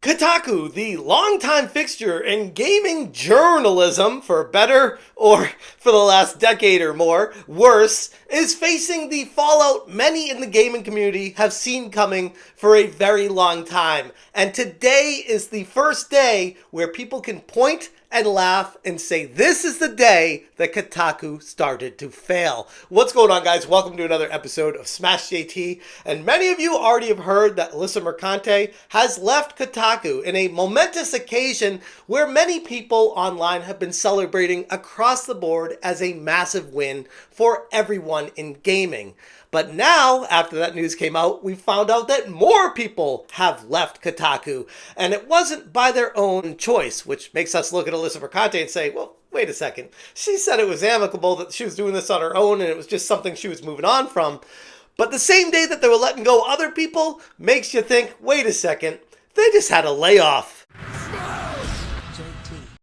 Kotaku, the longtime fixture in gaming journalism, for better or for the last decade or more, worse, is facing the fallout many in the gaming community have seen coming for a very long time. And today is the first day where people can point and laugh and say this is the day that Kotaku started to fail. What's going on, guys? Welcome to another episode of Smash JT. And many of you already have heard that Alyssa Mercante has left Kotaku in a momentous occasion where many people online have been celebrating across the board as a massive win for everyone in gaming. But now, after that news came out, we found out that more people have left Kotaku. And it wasn't by their own choice, which makes us look at Alyssa Mercante and say, well, wait a second. She said it was amicable, that she was doing this on her own, and it was just something she was moving on from. But the same day that they were letting go other people makes you think, wait a second, they just had a layoff.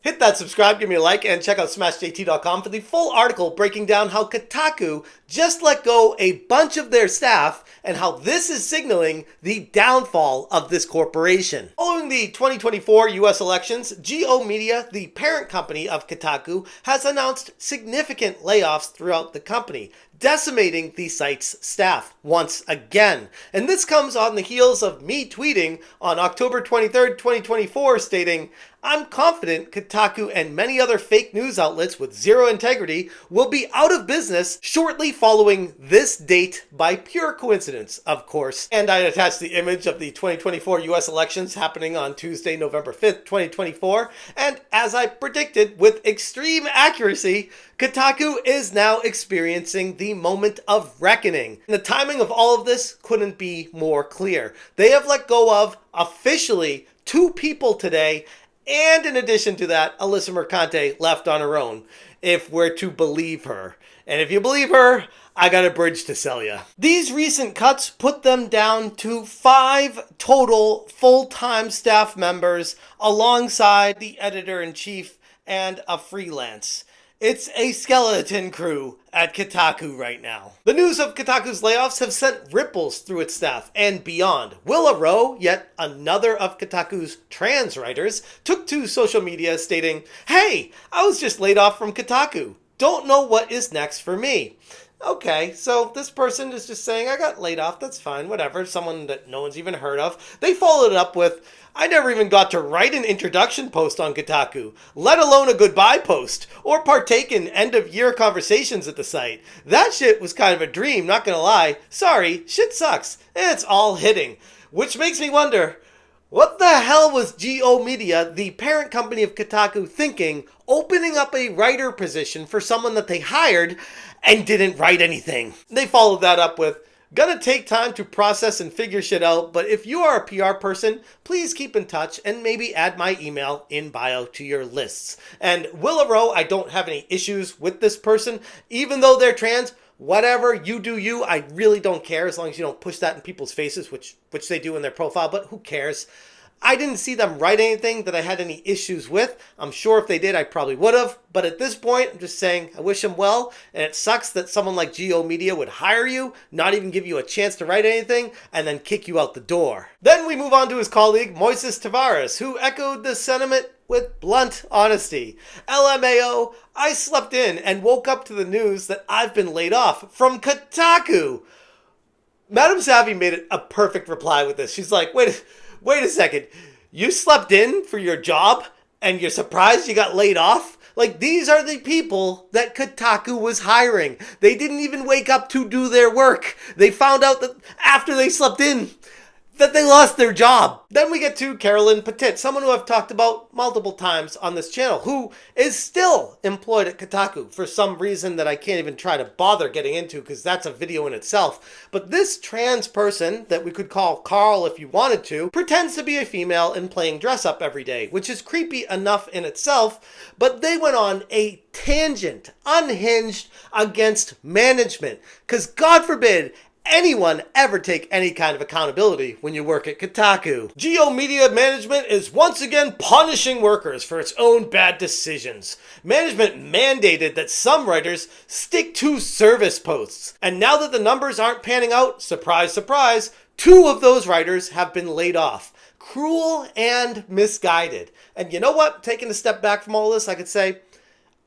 Hit that subscribe, give me a like, and check out smashjt.com for the full article breaking down how Kotaku just let go a bunch of their staff and how this is signaling the downfall of this corporation. Following the 2024 US elections, GO Media, the parent company of Kotaku, has announced significant layoffs throughout the company, decimating the site's staff once again. And this comes on the heels of me tweeting on October 23rd, 2024, stating, I'm confident Kotaku and many other fake news outlets with zero integrity will be out of business shortly following this date by pure coincidence, of course. And I attached the image of the 2024 US elections happening on Tuesday, November 5th, 2024. And as I predicted with extreme accuracy, Kotaku is now experiencing the moment of reckoning. And the timing of all of this couldn't be more clear. They have let go of officially 2 people today. And in addition to that, Alyssa Mercante left on her own, if we're to believe her. And if you believe her, I got a bridge to sell you. These recent cuts put them down to 5 total full-time staff members alongside the editor-in-chief and a freelance. It's a skeleton crew at Kotaku right now. The news of Kotaku's layoffs have sent ripples through its staff and beyond. Willa Rowe, yet another of Kotaku's trans writers, took to social media stating, "Hey, I was just laid off from Kotaku. Don't know what is next for me." Okay, so this person is just saying, I got laid off, that's fine, whatever, someone that no one's even heard of. They followed it up with, I never even got to write an introduction post on Kotaku, let alone a goodbye post, or partake in end-of-year conversations at the site. That shit was kind of a dream, not gonna lie. Sorry, shit sucks, and it's all hitting. Which makes me wonder, what the hell was GO Media, the parent company of Kotaku, thinking opening up a writer position for someone that they hired and didn't write anything? They followed that up with, gonna take time to process and figure shit out, but if you are a PR person, please keep in touch and maybe add my email in bio to your lists. And Willa Rowe, I don't have any issues with this person, even though they're trans. Whatever, you do you. I really don't care as long as you don't push that in people's faces, which they do in their profile, but who cares? I didn't see them write anything that I had any issues with. I'm sure if they did, I probably would have. But at this point, I'm just saying I wish them well. And it sucks that someone like GO Media would hire you, not even give you a chance to write anything, and then kick you out the door. Then we move on to his colleague, Moises Tavares, who echoed the sentiment with blunt honesty. LMAO, I slept in and woke up to the news that I've been laid off from Kotaku. Madam Savvy made it a perfect reply with this. She's like, wait a second. You slept in for your job and you're surprised you got laid off? Like, these are the people that Kotaku was hiring. They didn't even wake up to do their work. They found out that after they slept in, that they lost their job. Then we get to Carolyn Petit, someone who I've talked about multiple times on this channel, who is still employed at Kotaku for some reason that I can't even try to bother getting into because that's a video in itself. But this trans person, that we could call Carl if you wanted to, pretends to be a female and playing dress up every day, which is creepy enough in itself, but they went on a tangent, unhinged, against management, because God forbid anyone ever take any kind of accountability when you work at Kotaku. GO Media management is once again punishing workers for its own bad decisions. Management mandated that some writers stick to service posts. And now that the numbers aren't panning out, surprise, surprise, 2 of those writers have been laid off. cruel and misguided. And you know what? Taking a step back from all this, I could say,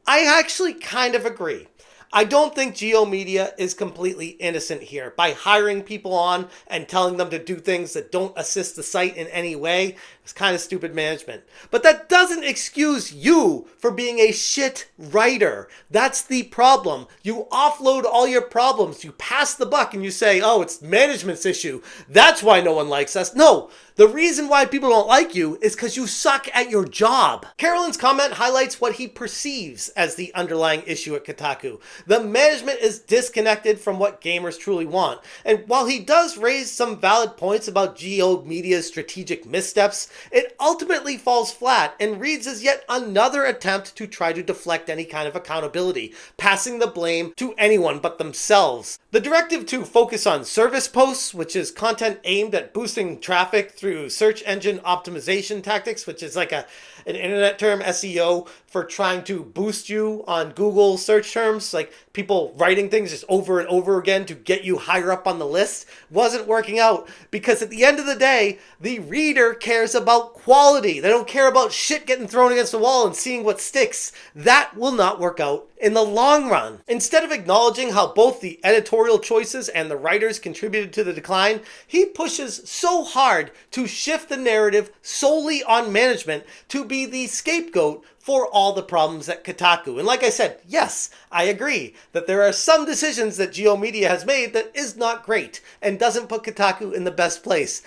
I actually kind of agree. I don't think Geo Media is completely innocent here by hiring people on and telling them to do things that don't assist the site in any way. It's kind of stupid management. But that doesn't excuse you for being a shit writer. That's the problem. You offload all your problems. You pass the buck and you say, oh, it's management's issue. That's why no one likes us. No, the reason why people don't like you is because you suck at your job. Carolyn's comment highlights what he perceives as the underlying issue at Kotaku. The management is disconnected from what gamers truly want. And while he does raise some valid points about Geo Media's strategic missteps, it ultimately falls flat and reads as yet another attempt to try to deflect any kind of accountability, passing the blame to anyone but themselves. The directive to focus on service posts, which is content aimed at boosting traffic through search engine optimization tactics, which is like an internet term, SEO, for trying to boost you on Google search terms, like people writing things just over and over again to get you higher up on the list, wasn't working out because at the end of the day, the reader cares about quality. They don't care about shit getting thrown against the wall and seeing what sticks. That will not work out in the long run. Instead of acknowledging how both the editorial choices and the writers contributed to the decline, he pushes so hard to shift the narrative solely on management to be the scapegoat for all the problems at Kotaku. And like I said, yes, I agree that there are some decisions that Geo Media has made that is not great and doesn't put Kotaku in the best place.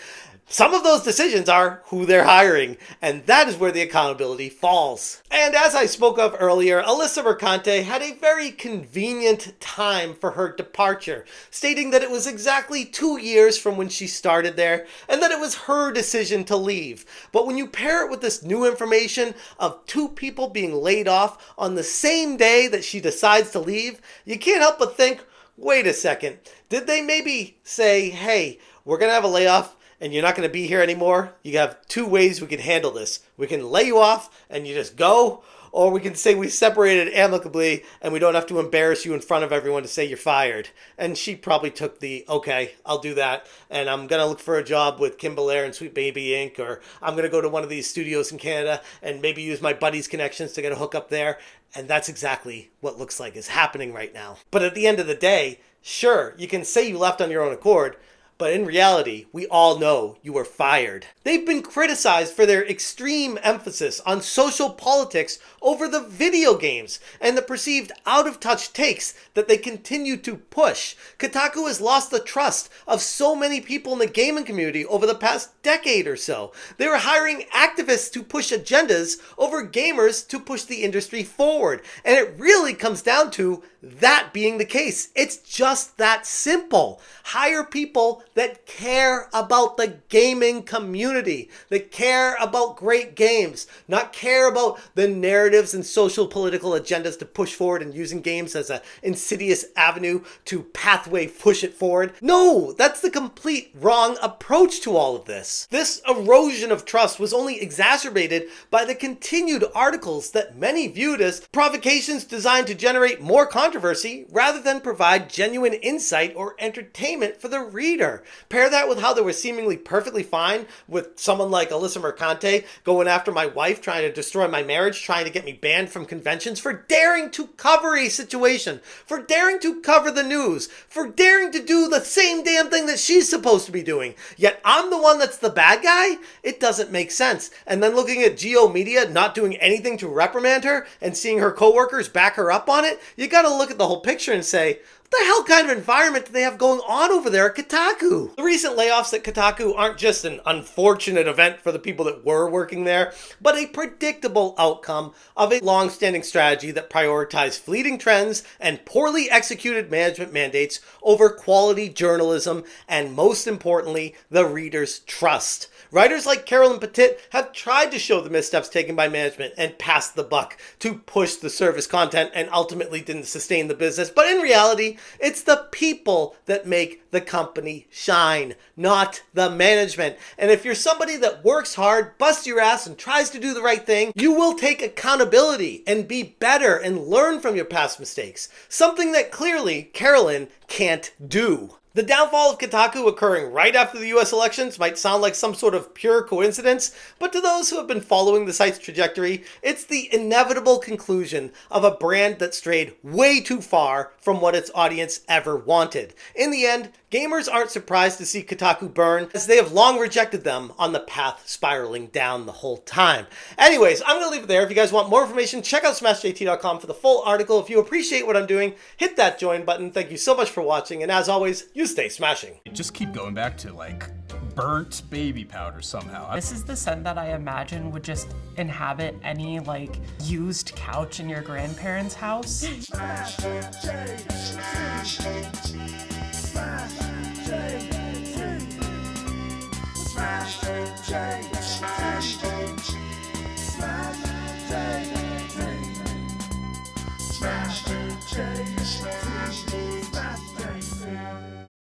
Some of those decisions are who they're hiring, and that is where the accountability falls. And as I spoke of earlier, Alyssa Mercante had a very convenient time for her departure, stating that it was exactly 2 years from when she started there, and that it was her decision to leave. But when you pair it with this new information of 2 people being laid off on the same day that she decides to leave, you can't help but think, wait a second, did they maybe say, hey, we're going to have a layoff, and you're not going to be here anymore? You have 2 ways we can handle this. We can lay you off and you just go, or we can say we separated amicably and we don't have to embarrass you in front of everyone to say you're fired. And she probably took the, okay, I'll do that, and I'm going to look for a job with Kim Belair and Sweet Baby Inc., or I'm going to go to one of these studios in Canada and maybe use my buddy's connections to get a hookup there. And that's exactly what looks like is happening right now. But at the end of the day, sure, you can say you left on your own accord, but in reality, we all know you were fired. They've been criticized for their extreme emphasis on social politics over the video games and the perceived out-of-touch takes that they continue to push. Kotaku has lost the trust of so many people in the gaming community over the past decade or so. They were hiring activists to push agendas over gamers to push the industry forward. And it really comes down to that being the case. It's just that simple. Hire people that care about the gaming community, that care about great games, not care about the narratives and social political agendas to push forward and using games as an insidious avenue to pathway push it forward. No, that's the complete wrong approach to all of this. This erosion of trust was only exacerbated by the continued articles that many viewed as provocations designed to generate more controversy rather than provide genuine insight or entertainment for the reader. Pair that with how they were seemingly perfectly fine with someone like Alyssa Mercante going after my wife, trying to destroy my marriage, trying to get me banned from conventions for daring to cover a situation, for daring to cover the news, for daring to do the same damn thing that she's supposed to be doing. Yet I'm the one that's the bad guy? It doesn't make sense. And then looking at Geo Media not doing anything to reprimand her and seeing her coworkers back her up on it, you gotta look at the whole picture and say, what the hell kind of environment do they have going on over there at Kotaku? The recent layoffs at Kotaku aren't just an unfortunate event for the people that were working there, but a predictable outcome of a long-standing strategy that prioritized fleeting trends and poorly executed management mandates over quality journalism and, most importantly, the reader's trust. Writers like Carolyn Petit have tried to show the missteps taken by management and pass the buck to push the service content and ultimately didn't sustain the business. But in reality, it's the people that make the company shine, not the management. And if you're somebody that works hard, busts your ass, and tries to do the right thing, you will take accountability and be better and learn from your past mistakes. Something that clearly Carolyn can't do. The downfall of Kotaku occurring right after the US elections might sound like some sort of pure coincidence, but to those who have been following the site's trajectory, it's the inevitable conclusion of a brand that strayed way too far from what its audience ever wanted. In the end, gamers aren't surprised to see Kotaku burn, as they have long rejected them on the path spiraling down the whole time. Anyways, I'm going to leave it there. If you guys want more information, check out smashjt.com for the full article. If you appreciate what I'm doing, hit that join button. Thank you so much for watching, and as always, you stay smashing. Just keep going back to like burnt baby powder somehow. This is the scent that I imagine would just inhabit any like used couch in your grandparents' house. Smash,